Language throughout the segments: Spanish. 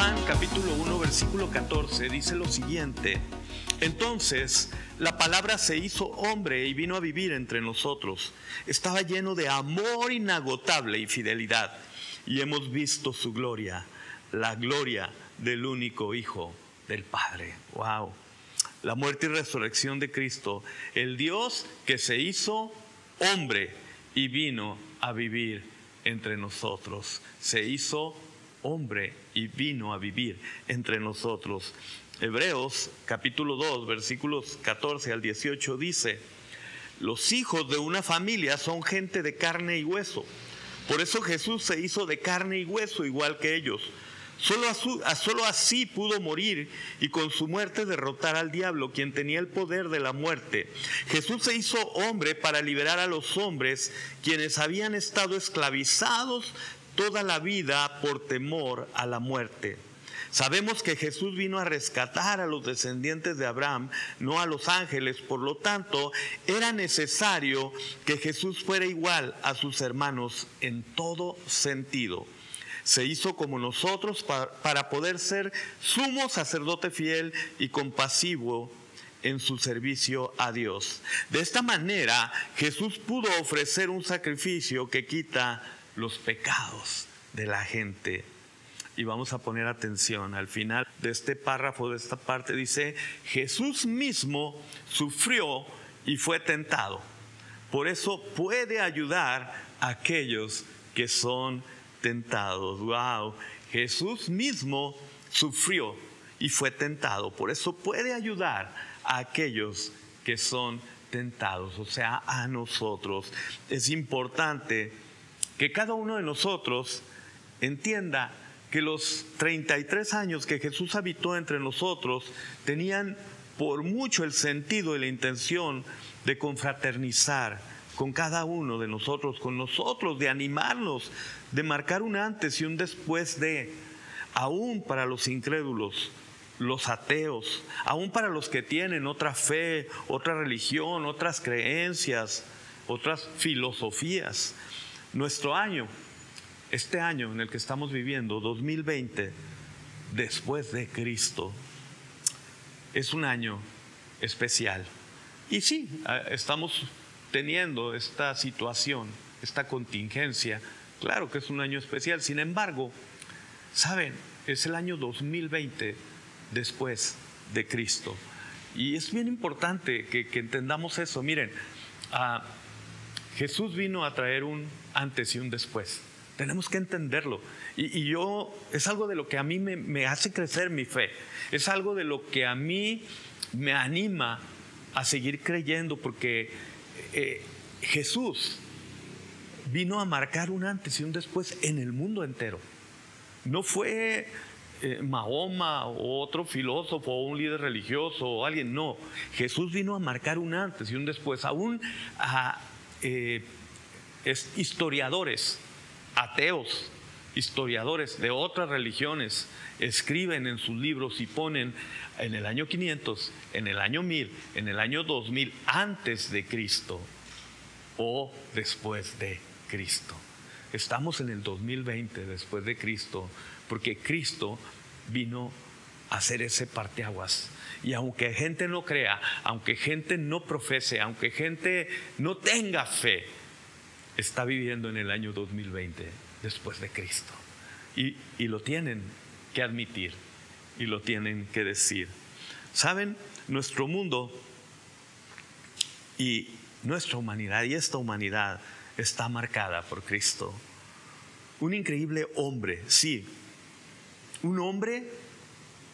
Juan capítulo 1 versículo 14 dice lo siguiente: entonces la palabra se hizo hombre y vino a vivir entre nosotros. Estaba lleno de amor inagotable y fidelidad, y hemos visto su gloria, la gloria del único Hijo del Padre. Wow. La muerte y resurrección de Cristo, el Dios que se hizo hombre y vino a vivir entre nosotros. Se hizo hombre y vino a vivir entre nosotros. Hebreos capítulo 2 versículos 14 al 18 dice: los hijos de una familia son gente de carne y hueso. Por eso Jesús se hizo de carne y hueso igual que ellos. Solo así pudo morir y con su muerte derrotar al diablo, quien tenía el poder de la muerte. Jesús se hizo hombre para liberar a los hombres quienes habían estado esclavizados toda la vida por temor a la muerte. Sabemos que Jesús vino a rescatar a los descendientes de Abraham, no a los ángeles. Por lo tanto, era necesario que Jesús fuera igual a sus hermanos en todo sentido. Se hizo como nosotros para poder ser sumo sacerdote fiel y compasivo en su servicio a Dios. De esta manera, Jesús pudo ofrecer un sacrificio que quita los pecados de la gente. Y vamos a poner atención, al final de este párrafo, de esta parte, dice: Jesús mismo sufrió y fue tentado. Por eso puede ayudar a aquellos que son tentados. Wow. Jesús mismo sufrió y fue tentado. Por eso puede ayudar a aquellos que son tentados, o sea, a nosotros. Es importante que cada uno de nosotros entienda que los 33 años que Jesús habitó entre nosotros tenían por mucho el sentido y la intención de confraternizar con cada uno de nosotros, con nosotros, de animarnos, de marcar un antes y un después de, aún para los incrédulos, los ateos, aún para los que tienen otra fe, otra religión, otras creencias, otras filosofías. Nuestro año, este año en el que estamos viviendo, 2020, después de Cristo, es un año especial. Y sí, estamos teniendo esta situación, esta contingencia. Claro que es un año especial. Sin embargo, ¿saben? Es el año 2020 después de Cristo. Y es bien importante que entendamos eso. Miren, Jesús vino a traer un antes y un después. Tenemos que entenderlo. Y yo, es algo de lo que a mí me hace crecer mi fe. Es algo de lo que a mí me anima a seguir creyendo, porque Jesús vino a marcar un antes y un después en el mundo entero. No fue Mahoma o otro filósofo o un líder religioso o alguien, no. Jesús vino a marcar un antes y un después. Aún a historiadores, ateos, historiadores de otras religiones escriben en sus libros y ponen en el año 500, en el año 1000, en el año 2000, antes de Cristo o después de Cristo. Estamos en el 2020 después de Cristo, porque Cristo vino a hacer ese parteaguas. Y aunque gente no crea, aunque gente no profese, aunque gente no tenga fe, está viviendo en el año 2020 después de Cristo. Y lo tienen que admitir y lo tienen que decir. ¿Saben? Nuestro mundo y nuestra humanidad, y esta humanidad está marcada por Cristo. Un increíble hombre, sí. Un hombre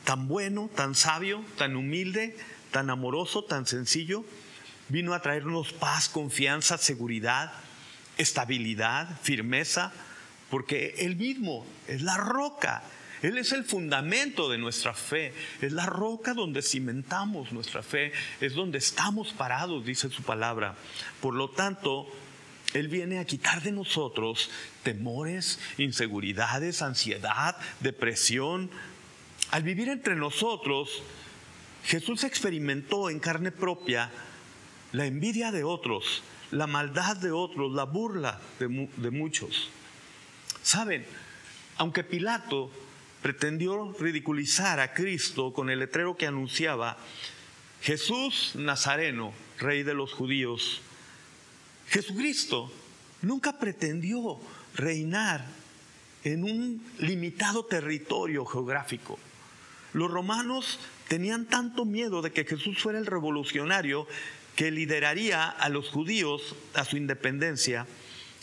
tan bueno, tan sabio, tan humilde, tan amoroso, tan sencillo. Vino a traernos paz, confianza, seguridad, estabilidad, firmeza, porque Él mismo es la roca. Él es el fundamento de nuestra fe. Es la roca donde cimentamos nuestra fe. Es donde estamos parados, dice su palabra. Por lo tanto, Él viene a quitar de nosotros temores, inseguridades, ansiedad, depresión. Al vivir entre nosotros, Jesús experimentó en carne propia la envidia de otros, la maldad de otros, la burla de muchos. ¿Saben? Aunque Pilato pretendió ridiculizar a Cristo con el letrero que anunciaba: Jesús Nazareno, Rey de los judíos. Jesucristo nunca pretendió reinar en un limitado territorio geográfico. Los romanos tenían tanto miedo de que Jesús fuera el revolucionario que lideraría a los judíos a su independencia,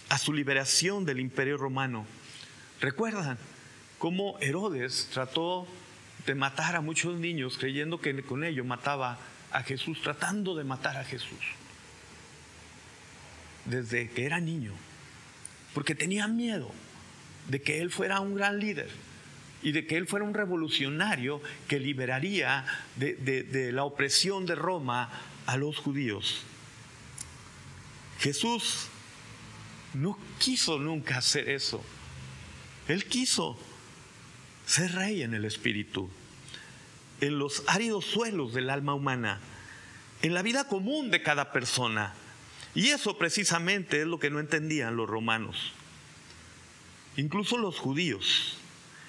a su liberación del imperio romano. ¿Recuerdan cómo Herodes trató de matar a muchos niños creyendo que con ello mataba a Jesús, tratando de matar a Jesús desde que era niño, porque tenía miedo de que él fuera un gran líder y de que él fuera un revolucionario que liberaría de la opresión de Roma a los judíos? Jesús no quiso nunca hacer eso. Él quiso ser rey en el espíritu, en los áridos suelos del alma humana, en la vida común de cada persona. Y eso precisamente es lo que no entendían los romanos, incluso los judíos.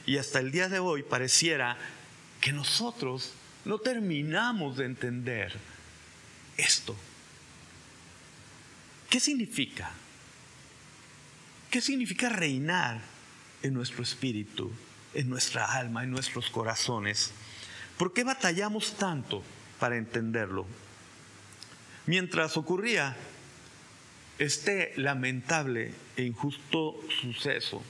Y hasta el día de hoy pareciera que nosotros no terminamos de entender esto. ¿Qué significa? ¿Qué significa reinar en nuestro espíritu, en nuestra alma, en nuestros corazones? ¿Por qué batallamos tanto para entenderlo? Mientras ocurría este lamentable e injusto suceso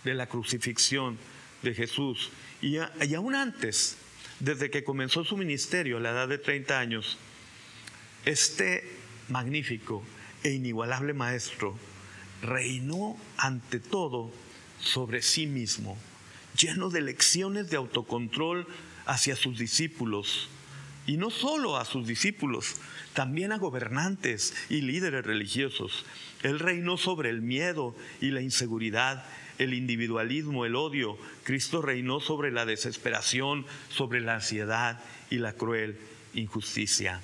de la crucifixión de Jesús, y aún antes, desde que comenzó su ministerio a la edad de 30 años, este magnífico e inigualable maestro reinó ante todo sobre sí mismo, lleno de lecciones de autocontrol hacia sus discípulos, y no solo a sus discípulos, también a gobernantes y líderes religiosos. Él reinó sobre el miedo y la inseguridad, el individualismo, el odio. Cristo reinó sobre la desesperación, sobre la ansiedad y la cruel injusticia.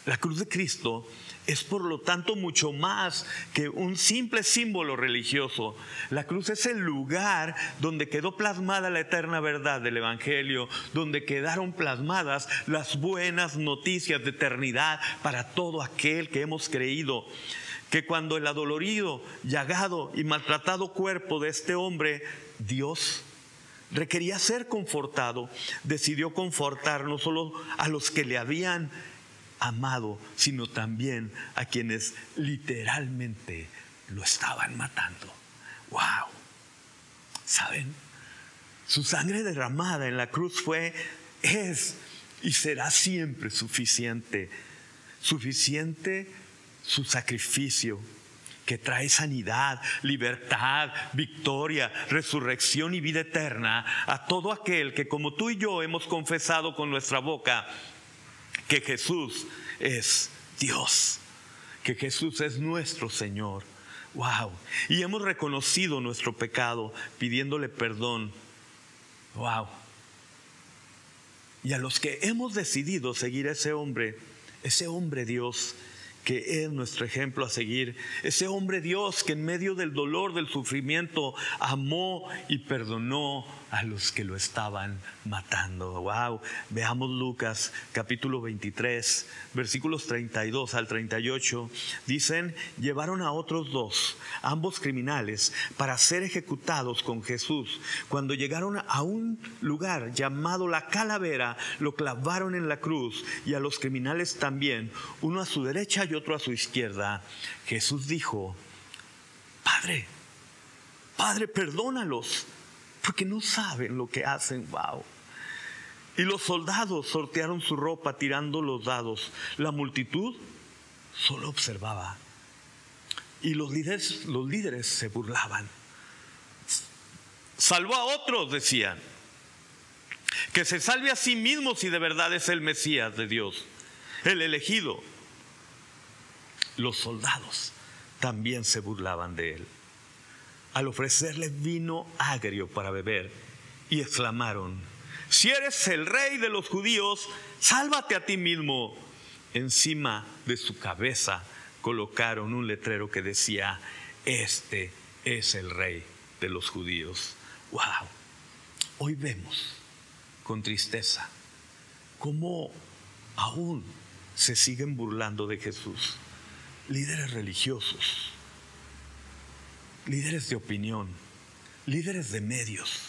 La cruz de Cristo es por lo tanto mucho más que un simple símbolo religioso. La cruz es el lugar donde quedó plasmada la eterna verdad del Evangelio, donde quedaron plasmadas las buenas noticias de eternidad para todo aquel que hemos creído. Que cuando el adolorido, llagado y maltratado cuerpo de este hombre, Dios, requería ser confortado, decidió confortar no solo a los que le habían amado, sino también a quienes literalmente lo estaban matando. ¡Wow! ¿Saben? Su sangre derramada en la cruz es y será siempre suficiente. Suficiente su sacrificio, que trae sanidad, libertad, victoria, resurrección y vida eterna a todo aquel que, como tú y yo, hemos confesado con nuestra boca que Jesús es Dios, que Jesús es nuestro Señor. ¡Wow! Y hemos reconocido nuestro pecado pidiéndole perdón. ¡Wow! Y a los que hemos decidido seguir a ese hombre Dios, que es nuestro ejemplo a seguir, ese hombre Dios que en medio del dolor, del sufrimiento, amó y perdonó a los que lo estaban matando. ¡Wow! Veamos Lucas capítulo 23, versículos 32 al 38. Dicen: llevaron a otros dos, ambos criminales, para ser ejecutados con Jesús. Cuando llegaron a un lugar llamado La Calavera, lo clavaron en la cruz, y a los criminales también, uno a su derecha y otro a su izquierda. Jesús dijo: Padre, perdónalos, porque no saben lo que hacen. ¡Wow! Y los soldados sortearon su ropa tirando los dados. La multitud solo observaba. Y los líderes se burlaban. Salvó a otros, decían. Que se salve a sí mismo si de verdad es el Mesías de Dios, el elegido. Los soldados también se burlaban de él al ofrecerle vino agrio para beber, y exclamaron: si eres el rey de los judíos, sálvate a ti mismo. Encima de su cabeza colocaron un letrero que decía: este es el rey de los judíos. ¡Wow! Hoy vemos con tristeza cómo aún se siguen burlando de Jesús. Líderes religiosos, líderes de opinión, líderes de medios.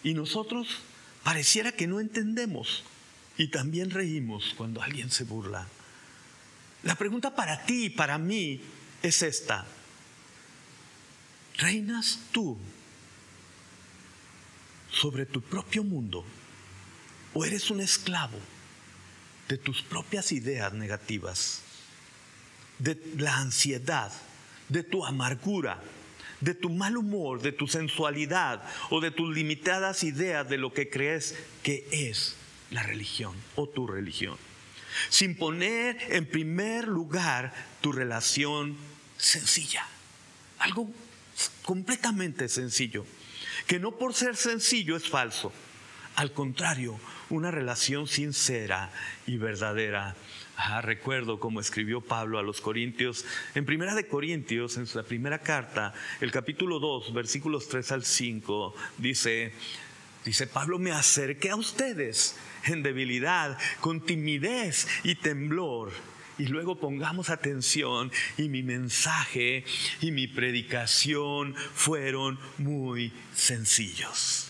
Y nosotros pareciera que no entendemos y también reímos cuando alguien se burla. La pregunta para ti y para mí es esta: ¿reinas tú sobre tu propio mundo o eres un esclavo de tus propias ideas negativas, de la ansiedad, de tu amargura, de tu mal humor, de tu sensualidad o de tus limitadas ideas de lo que crees que es la religión o tu religión, sin poner en primer lugar tu relación sencilla? Algo completamente sencillo, que no por ser sencillo es falso. Al contrario, una relación sincera y verdadera. Recuerdo como escribió Pablo a los Corintios, en Primera de Corintios, en su primera carta, el capítulo 2, versículos 3 al 5, dice Pablo: me acerqué a ustedes en debilidad, con timidez y temblor. Y luego pongamos atención, y mi mensaje y mi predicación fueron muy sencillos.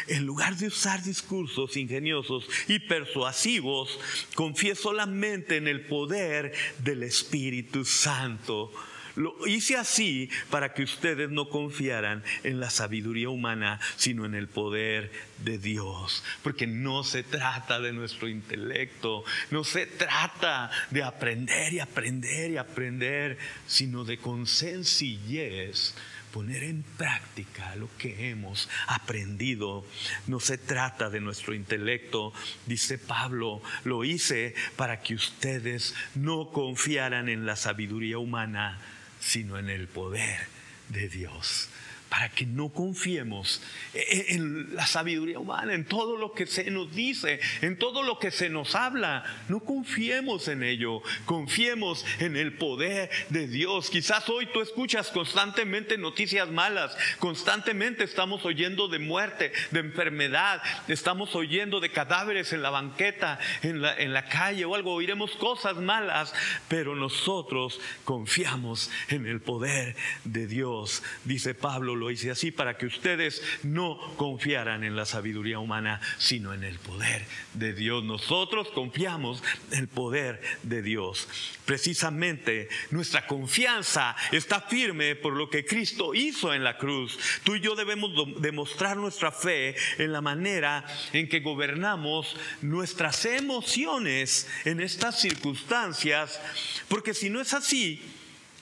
En lugar de usar discursos ingeniosos y persuasivos, confié solamente en el poder del Espíritu Santo. Lo hice así para que ustedes no confiaran en la sabiduría humana, sino en el poder de Dios. Porque no se trata de nuestro intelecto, no se trata de aprender y aprender y aprender, sino de con sencillez poner en práctica lo que hemos aprendido. No se trata de nuestro intelecto, dice Pablo, lo hice para que ustedes no confiaran en la sabiduría humana, sino en el poder de Dios. Para que no confiemos en la sabiduría humana, en todo lo que se nos dice, en todo lo que se nos habla. No confiemos en ello, confiemos en el poder de Dios. Quizás hoy tú escuchas constantemente noticias malas, constantemente estamos oyendo de muerte, de enfermedad, estamos oyendo de cadáveres en la banqueta, en la calle o algo, oiremos cosas malas, pero nosotros confiamos en el poder de Dios. Dice Pablo, lo hice así para que ustedes no confiaran en la sabiduría humana, sino en el poder de Dios. Nosotros confiamos en el poder de Dios. Precisamente nuestra confianza está firme por lo que Cristo hizo en la cruz. Tú y yo debemos demostrar nuestra fe en la manera en que gobernamos nuestras emociones en estas circunstancias, porque si no es así,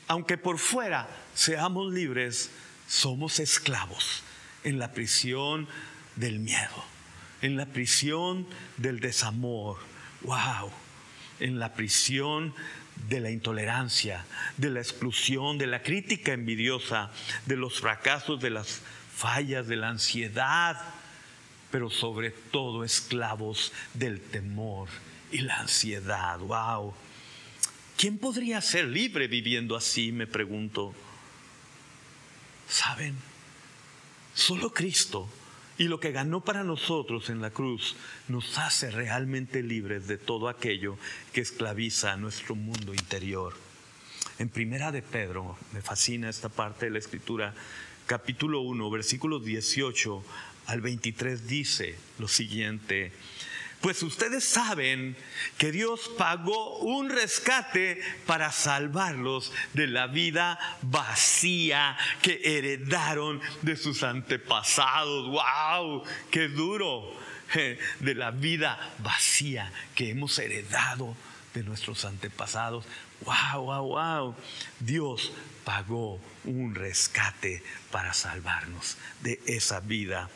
aunque por fuera seamos libres, somos esclavos en la prisión del miedo, en la prisión del desamor, en la prisión de la intolerancia, de la exclusión, de la crítica envidiosa, de los fracasos, de las fallas, de la ansiedad, pero sobre todo esclavos del temor y la ansiedad. ¿Quién podría ser libre viviendo así? Me pregunto. ¿Saben? Solo Cristo y lo que ganó para nosotros en la cruz nos hace realmente libres de todo aquello que esclaviza a nuestro mundo interior. En Primera de Pedro, me fascina esta parte de la Escritura, capítulo 1, versículos 18 al 23, dice lo siguiente: pues ustedes saben que Dios pagó un rescate para salvarlos de la vida vacía que heredaron de sus antepasados. ¡Wow! ¡Qué duro! De la vida vacía que hemos heredado de nuestros antepasados. ¡Wow! Dios pagó un rescate para salvarnos de esa vida.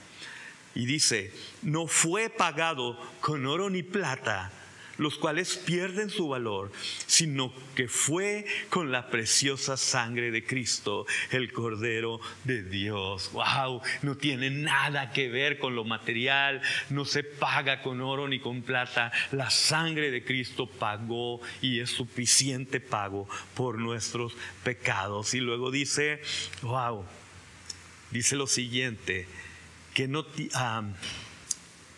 Y dice: no fue pagado con oro ni plata, los cuales pierden su valor, sino que fue con la preciosa sangre de Cristo, el Cordero de Dios. No tiene nada que ver con lo material, no se paga con oro ni con plata. La sangre de Cristo pagó y es suficiente pago por nuestros pecados. Y luego dice lo siguiente: que no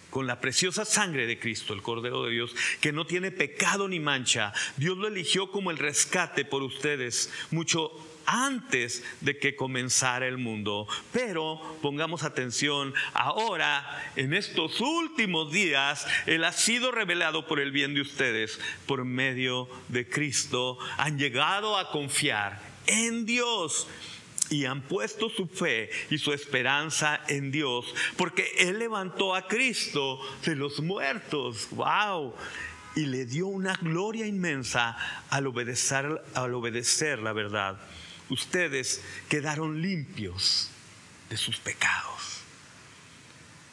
con la preciosa sangre de Cristo, el Cordero de Dios, que no tiene pecado ni mancha. Dios lo eligió como el rescate por ustedes mucho antes de que comenzara el mundo. Pero pongamos atención, ahora en estos últimos días Él ha sido revelado por el bien de ustedes. Por medio de Cristo han llegado a confiar en Dios y han puesto su fe y su esperanza en Dios, porque Él levantó a Cristo de los muertos. ¡Wow! Y le dio una gloria inmensa al obedecer la verdad. Ustedes quedaron limpios de sus pecados.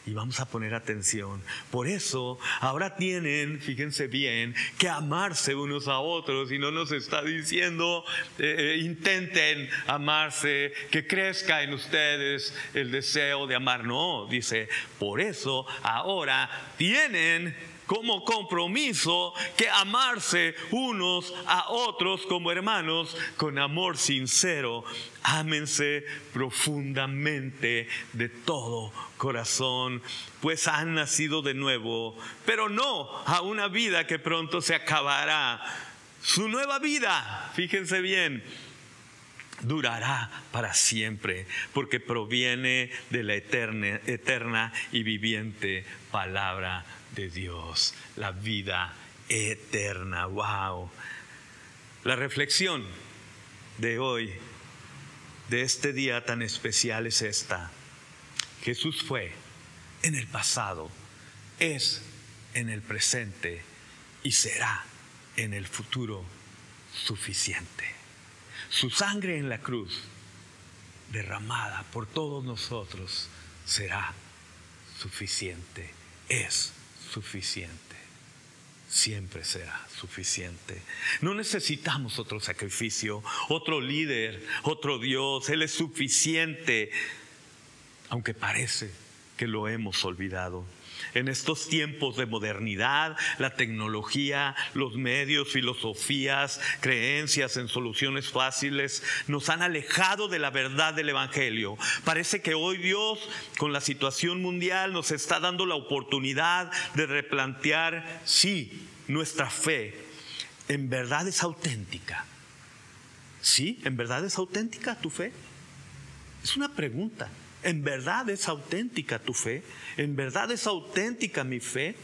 Y vamos a poner atención. Por eso ahora tienen, fíjense bien, que amarse unos a otros. Y no nos está diciendo intenten amarse, que crezca en ustedes el deseo de amar. No, dice, por eso ahora tienen como compromiso que amarse unos a otros como hermanos con amor sincero. Ámense profundamente de todo corazón, pues han nacido de nuevo, pero no a una vida que pronto se acabará. Su nueva vida, fíjense bien, durará para siempre, porque proviene de la eterna y viviente palabra de Dios, la vida eterna. Wow. La reflexión de hoy, de este día tan especial, es esta: Jesús fue en el pasado, es en el presente y será en el futuro suficiente. Su sangre en la cruz, derramada por todos nosotros, será suficiente, es suficiente, siempre será suficiente. No necesitamos otro sacrificio, otro líder, otro Dios. Él es suficiente, aunque parece que lo hemos olvidado. En estos tiempos de modernidad, la tecnología, los medios, filosofías, creencias en soluciones fáciles nos han alejado de la verdad del Evangelio. Parece que hoy Dios, con la situación mundial, nos está dando la oportunidad de replantear si nuestra fe en verdad es auténtica. ¿Sí? ¿En verdad es auténtica tu fe? Es una pregunta. ¿En verdad es auténtica tu fe? ¿En verdad es auténtica mi fe?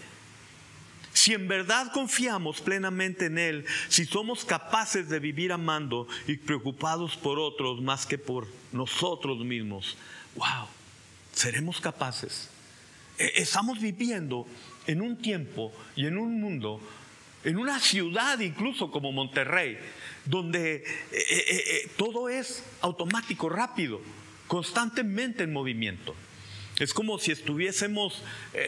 Si en verdad confiamos plenamente en Él, si somos capaces de vivir amando y preocupados por otros más que por nosotros mismos, wow, seremos capaces. Estamos viviendo en un tiempo y en un mundo, en una ciudad incluso como Monterrey, donde todo es automático, rápido, constantemente en movimiento. Es como si estuviésemos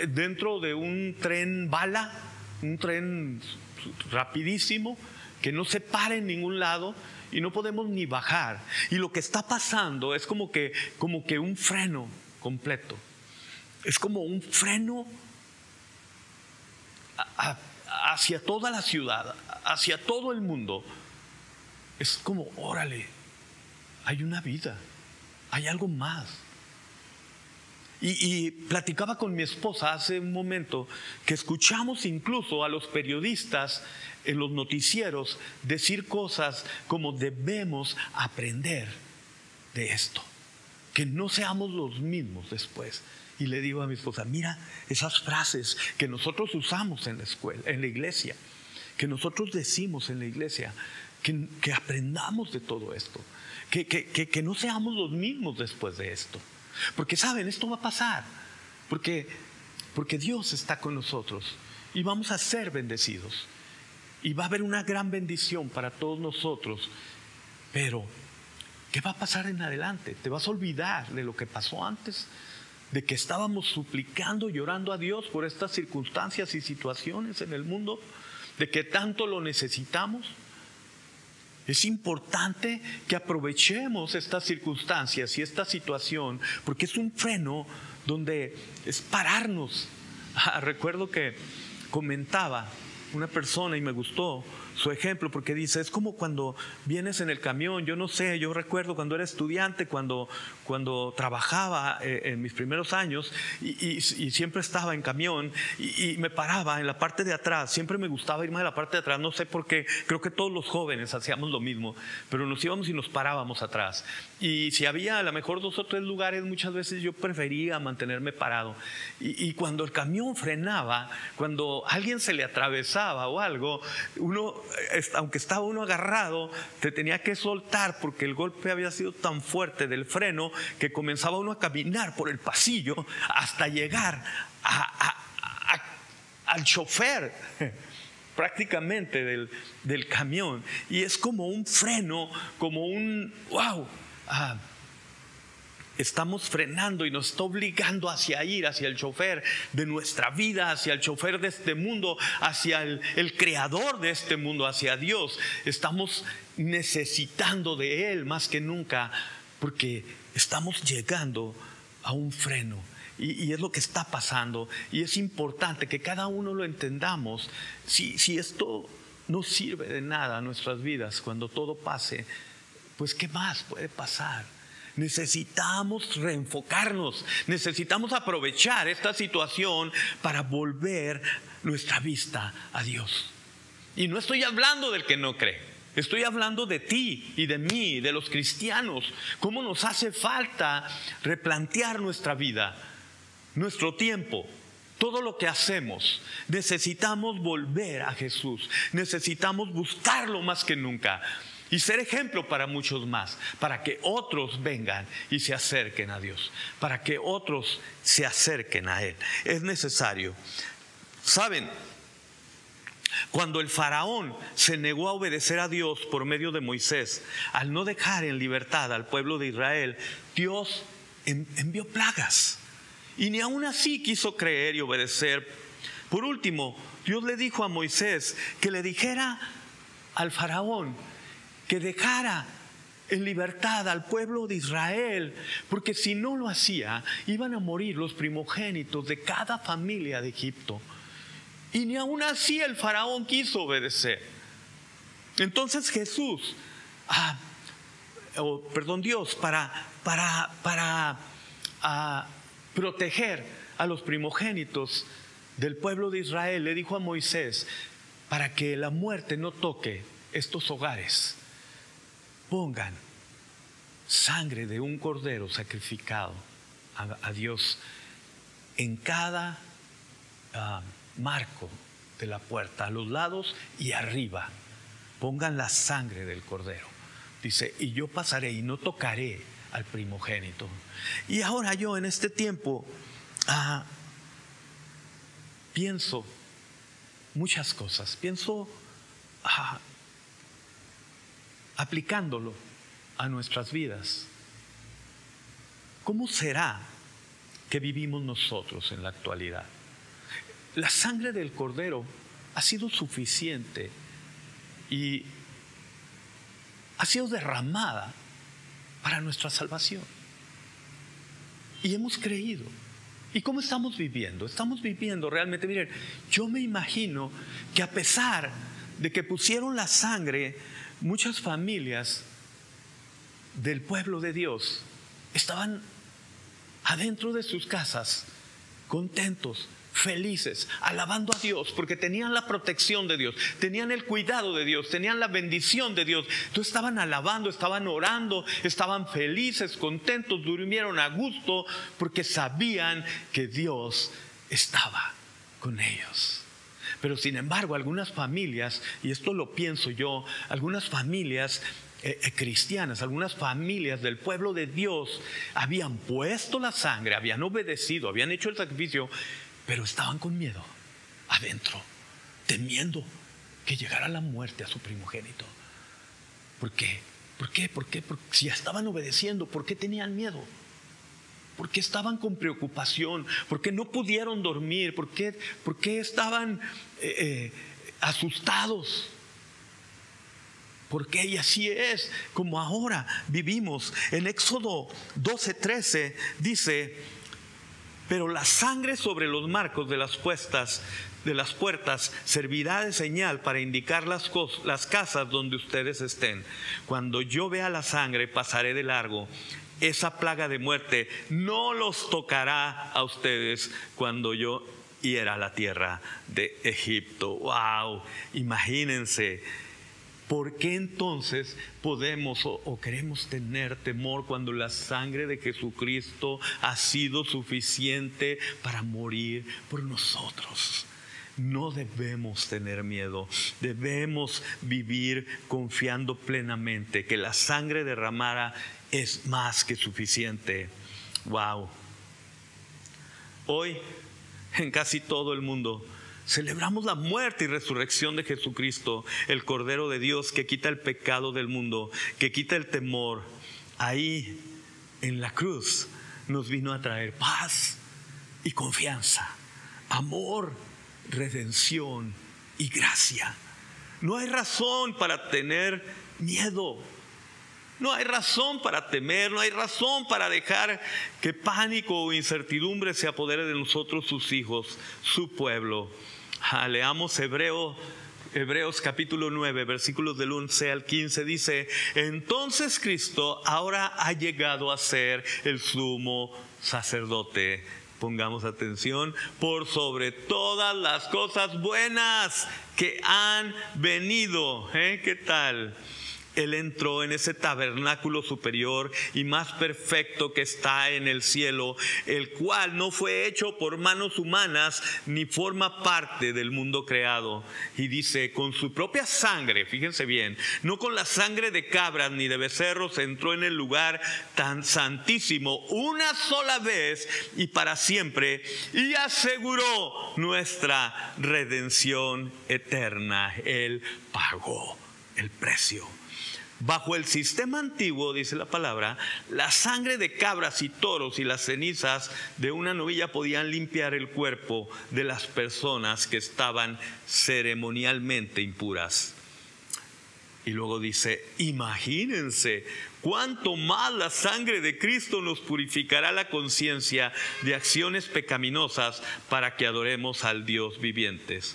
dentro de un tren bala, un tren rapidísimo que no se para en ningún lado y no podemos ni bajar. Y lo que está pasando es como que un freno completo. Es como un freno hacia toda la ciudad, hacia todo el mundo. Es como, órale, hay una vida. Hay algo más. Y platicaba con mi esposa hace un momento que escuchamos incluso a los periodistas en los noticieros decir cosas como debemos aprender de esto, que no seamos los mismos después. Y le digo a mi esposa, mira esas frases que nosotros usamos en la escuela, en la iglesia, que nosotros decimos en la iglesia, que aprendamos de todo esto. Que no seamos los mismos después de esto. Porque saben, esto va a pasar. Porque Dios está con nosotros y vamos a ser bendecidos. Y va a haber una gran bendición para todos nosotros. Pero, ¿qué va a pasar en adelante? ¿Te vas a olvidar de lo que pasó antes? ¿De que estábamos suplicando, llorando a Dios por estas circunstancias y situaciones en el mundo? ¿De que tanto lo necesitamos? Es importante que aprovechemos estas circunstancias y esta situación, porque es un freno donde es pararnos. Recuerdo que comentaba una persona y me gustó su ejemplo, porque dice, es como cuando vienes en el camión. Yo no sé, yo recuerdo cuando era estudiante, cuando trabajaba en mis primeros años y siempre estaba en camión y me paraba en la parte de atrás. Siempre me gustaba irme a la parte de atrás, no sé por qué. Creo que todos los jóvenes hacíamos lo mismo, pero nos íbamos y nos parábamos atrás. Y si había a lo mejor 2 o 3 lugares, muchas veces yo prefería mantenerme parado. Y cuando el camión frenaba, cuando alguien se le atravesaba o algo, uno, aunque estaba uno agarrado, te tenía que soltar porque el golpe había sido tan fuerte del freno que comenzaba uno a caminar por el pasillo hasta llegar al chofer prácticamente del camión. Y es como un freno, como un wow. Estamos frenando y nos está obligando hacia ir, hacia el chofer de nuestra vida, hacia el chofer de este mundo, hacia el creador de este mundo, hacia Dios. Estamos necesitando de Él más que nunca, porque estamos llegando a un freno. Y es lo que está pasando. Y es importante que cada uno lo entendamos. Si esto no sirve de nada a nuestras vidas, cuando todo pase, pues ¿qué más puede pasar? Necesitamos reenfocarnos, necesitamos aprovechar esta situación para volver nuestra vista a Dios. Y no estoy hablando del que no cree, estoy hablando de ti y de mí, de los cristianos. Cómo nos hace falta replantear nuestra vida, nuestro tiempo, todo lo que hacemos. Necesitamos volver a Jesús, necesitamos buscarlo más que nunca. Y ser ejemplo para muchos más, para que otros vengan y se acerquen a Dios, para que otros se acerquen a Él. Es necesario. ¿Saben? Cuando el faraón se negó a obedecer a Dios por medio de Moisés, al no dejar en libertad al pueblo de Israel, Dios envió plagas. Y ni aún así quiso creer y obedecer. Por último, Dios le dijo a Moisés que le dijera al faraón que dejara en libertad al pueblo de Israel, porque si no lo hacía, iban a morir los primogénitos de cada familia de Egipto. Y ni aún así el faraón quiso obedecer. Entonces Jesús, Dios, para proteger a los primogénitos del pueblo de Israel, le dijo a Moisés, para que la muerte no toque estos hogares, pongan sangre de un cordero sacrificado a Dios en cada marco de la puerta, a los lados y arriba. Pongan la sangre del cordero. Dice, y yo pasaré y no tocaré al primogénito. Y ahora yo en este tiempo pienso muchas cosas. Pienso aplicándolo a nuestras vidas. ¿Cómo será que vivimos nosotros en la actualidad? La sangre del cordero ha sido suficiente y ha sido derramada para nuestra salvación. Y hemos creído. ¿Y cómo estamos viviendo? Estamos viviendo realmente, miren, yo me imagino que a pesar de que pusieron la sangre, muchas familias del pueblo de Dios estaban adentro de sus casas, contentos, felices, alabando a Dios, porque tenían la protección de Dios, tenían el cuidado de Dios, tenían la bendición de Dios. Entonces estaban alabando, estaban orando, estaban felices, contentos, durmieron a gusto, porque sabían que Dios estaba con ellos. Pero sin embargo, algunas familias, y esto lo pienso yo, algunas familias cristianas, algunas familias del pueblo de Dios habían puesto la sangre, habían obedecido, habían hecho el sacrificio, pero estaban con miedo adentro, temiendo que llegara la muerte a su primogénito. ¿Por qué? ¿Por qué? Porque si ya estaban obedeciendo, ¿por qué tenían miedo? ¿Por qué estaban con preocupación? ¿Por qué no pudieron dormir? ¿Por qué estaban asustados? ¿Por qué? Y así es como ahora vivimos. En Éxodo 12:13 dice: pero la sangre sobre los marcos de las puertas de las puertas servirá de señal para indicar las casas donde ustedes estén. Cuando yo vea la sangre, pasaré de largo. Esa plaga de muerte no los tocará a ustedes cuando yo hiera la tierra de Egipto. ¡Wow! Imagínense. ¿Por qué entonces podemos o queremos tener temor cuando la sangre de Jesucristo ha sido suficiente para morir por nosotros? No debemos tener miedo, debemos vivir confiando plenamente que la sangre derramada es más que suficiente. ¡Wow! Hoy, en casi todo el mundo, celebramos la muerte y resurrección de Jesucristo, el Cordero de Dios que quita el pecado del mundo, que quita el temor. Ahí, en la cruz, nos vino a traer paz y confianza, amor, redención y gracia. No hay razón para tener miedo. No hay razón para temer, no hay razón para dejar que pánico o incertidumbre se apodere de nosotros, sus hijos, su pueblo. Leamos Hebreos capítulo 9, versículos del 11 al 15, dice: entonces Cristo ahora ha llegado a ser el sumo sacerdote. Pongamos atención, por sobre todas las cosas buenas que han venido. ¿Qué tal? Él entró en ese tabernáculo superior y más perfecto que está en el cielo, el cual no fue hecho por manos humanas ni forma parte del mundo creado. Y dice, con su propia sangre, fíjense bien, no con la sangre de cabras ni de becerros, entró en el lugar tan santísimo una sola vez y para siempre, y aseguró nuestra redención eterna. Él pagó el precio. Bajo el sistema antiguo, dice la palabra, la sangre de cabras y toros y las cenizas de una novilla podían limpiar el cuerpo de las personas que estaban ceremonialmente impuras. Y luego dice, imagínense cuánto más la sangre de Cristo nos purificará la conciencia de acciones pecaminosas para que adoremos al Dios vivientes.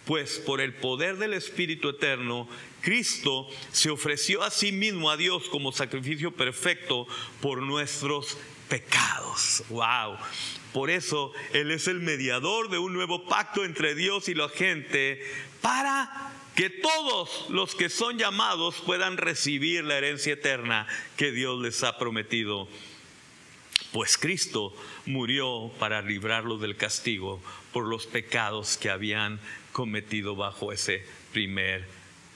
Pues por el poder del Espíritu Eterno, Cristo se ofreció a sí mismo a Dios como sacrificio perfecto por nuestros pecados. ¡Wow! Por eso Él es el mediador de un nuevo pacto entre Dios y la gente, para que todos los que son llamados puedan recibir la herencia eterna que Dios les ha prometido. Pues Cristo murió para librarlos del castigo por los pecados que habían cometido bajo ese primer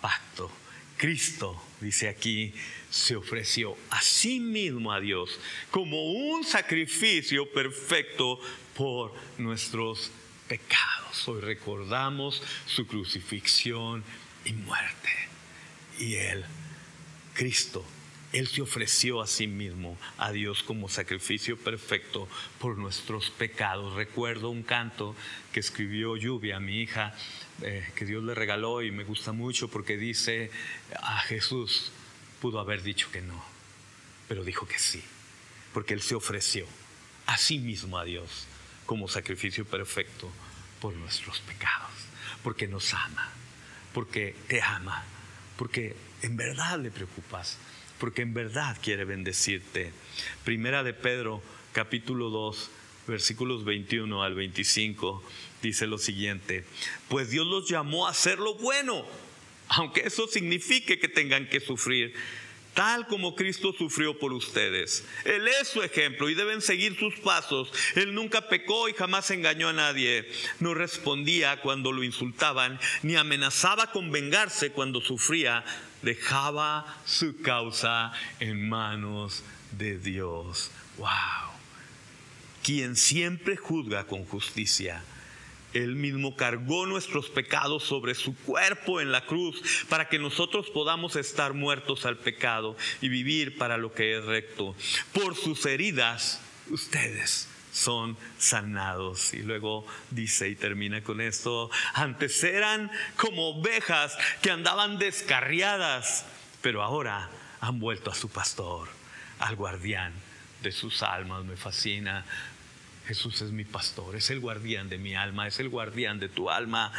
pacto. Cristo, dice aquí, se ofreció a sí mismo a Dios como un sacrificio perfecto por nuestros pecados. Hoy recordamos su crucifixión y muerte. Y Cristo, Él se ofreció a sí mismo a Dios como sacrificio perfecto por nuestros pecados. Recuerdo un canto que escribió Lluvia, mi hija, que Dios le regaló, y me gusta mucho porque dice, a Jesús pudo haber dicho que no, pero dijo que sí, porque Él se ofreció a sí mismo a Dios como sacrificio perfecto por nuestros pecados, porque nos ama, porque te ama, porque en verdad le preocupas, porque en verdad quiere bendecirte. Primera de Pedro, capítulo 2, versículos 21 al 25, dice lo siguiente: pues Dios los llamó a hacer lo bueno, aunque eso signifique que tengan que sufrir, tal como Cristo sufrió por ustedes. Él es su ejemplo y deben seguir sus pasos. Él nunca pecó y jamás engañó a nadie. No respondía cuando lo insultaban, ni amenazaba con vengarse cuando sufría. Dejaba su causa en manos de Dios. ¡Wow! Quien siempre juzga con justicia. Él mismo cargó nuestros pecados sobre su cuerpo en la cruz para que nosotros podamos estar muertos al pecado y vivir para lo que es recto. Por sus heridas, ustedes son sanados. Y luego dice y termina con esto: antes eran como ovejas que andaban descarriadas, pero ahora han vuelto a su pastor, al guardián de sus almas. Me fascina Jesús es mi pastor, es el guardián de mi alma, es el guardián de tu alma.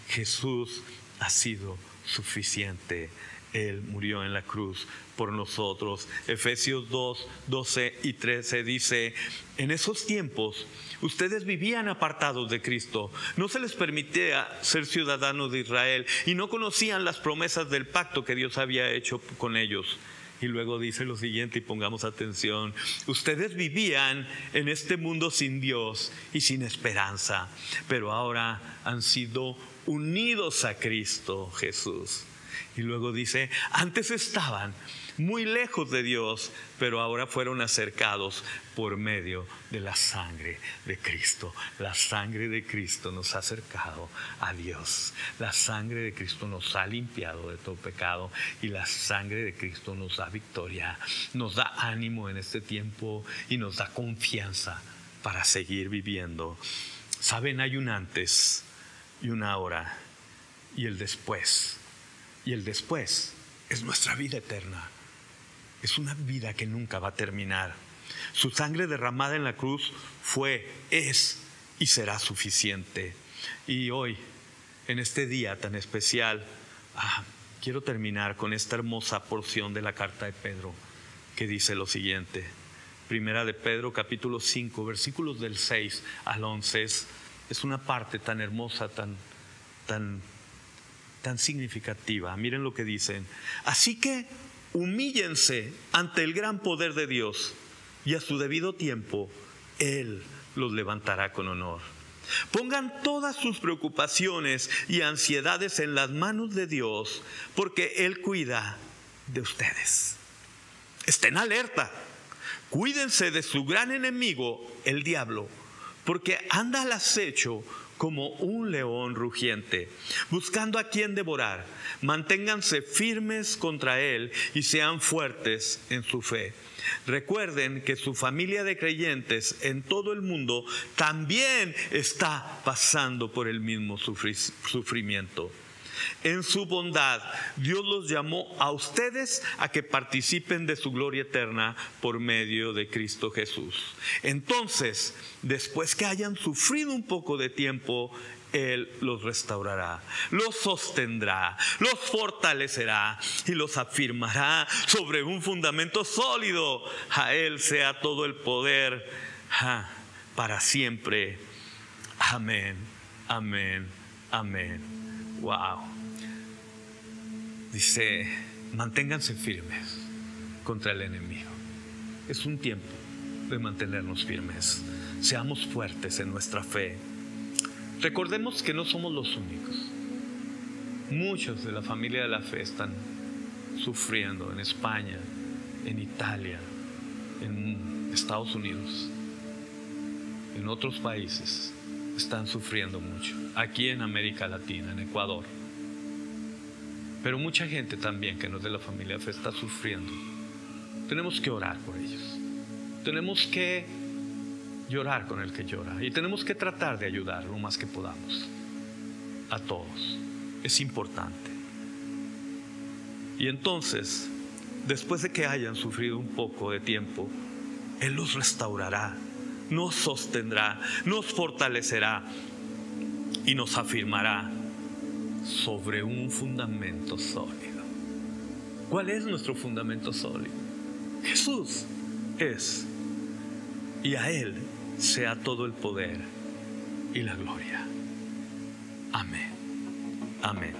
Jesús ha sido suficiente. Él murió en la cruz por nosotros. Efesios 2, 12 y 13 dice: en esos tiempos ustedes vivían apartados de Cristo, no se les permitía ser ciudadanos de Israel y no conocían las promesas del pacto que Dios había hecho con ellos. Y luego dice lo siguiente, y pongamos atención: ustedes vivían en este mundo sin Dios y sin esperanza, pero ahora han sido unidos a Cristo Jesús. Y luego dice: antes estaban muy lejos de Dios, pero ahora fueron acercados por medio de la sangre de Cristo. La sangre de Cristo nos ha acercado a Dios. La sangre de Cristo nos ha limpiado de todo pecado, y la sangre de Cristo nos da victoria, nos da ánimo en este tiempo y nos da confianza para seguir viviendo. Saben, hay un antes y una ahora y el después. Y el después es nuestra vida eterna. Es una vida que nunca va a terminar. Su sangre derramada en la cruz fue, es y será suficiente. Y hoy, en este día tan especial, quiero terminar con esta hermosa porción de la carta de Pedro, que dice lo siguiente. Primera de Pedro, capítulo 5, versículos del 6 al 11. Es una parte tan hermosa, tan significativa. Miren lo que dicen: así que humíllense ante el gran poder de Dios, y a su debido tiempo Él los levantará con honor. Pongan todas sus preocupaciones y ansiedades en las manos de Dios, porque Él cuida de ustedes. Estén alerta, cuídense de su gran enemigo, el diablo, porque anda al acecho como un león rugiente, buscando a quien devorar. Manténganse firmes contra él y sean fuertes en su fe. Recuerden que su familia de creyentes en todo el mundo también está pasando por el mismo sufrimiento. En su bondad, Dios los llamó a ustedes a que participen de su gloria eterna por medio de Cristo Jesús. Entonces, después que hayan sufrido un poco de tiempo, Él los restaurará, los sostendrá, los fortalecerá y los afirmará sobre un fundamento sólido. A Él sea todo el poder para siempre. Amén, amén, amén. Wow. Dice: manténganse firmes contra el enemigo. Es un tiempo de mantenernos firmes. Seamos fuertes en nuestra fe. Recordemos que no somos los únicos. Muchos de la familia de la fe están sufriendo en España, en Italia, en Estados Unidos, en otros países. Están sufriendo mucho. Aquí en América Latina, en Ecuador. Pero mucha gente también que no es de la familia de fe está sufriendo. Tenemos que orar por ellos. Tenemos que llorar con el que llora. Y tenemos que tratar de ayudar lo más que podamos. A todos. Es importante. Y entonces, después de que hayan sufrido un poco de tiempo, Él los restaurará, nos sostendrá, nos fortalecerá y nos afirmará sobre un fundamento sólido. ¿Cuál es nuestro fundamento sólido? Jesús es, y a Él sea todo el poder y la gloria. Amén. Amén.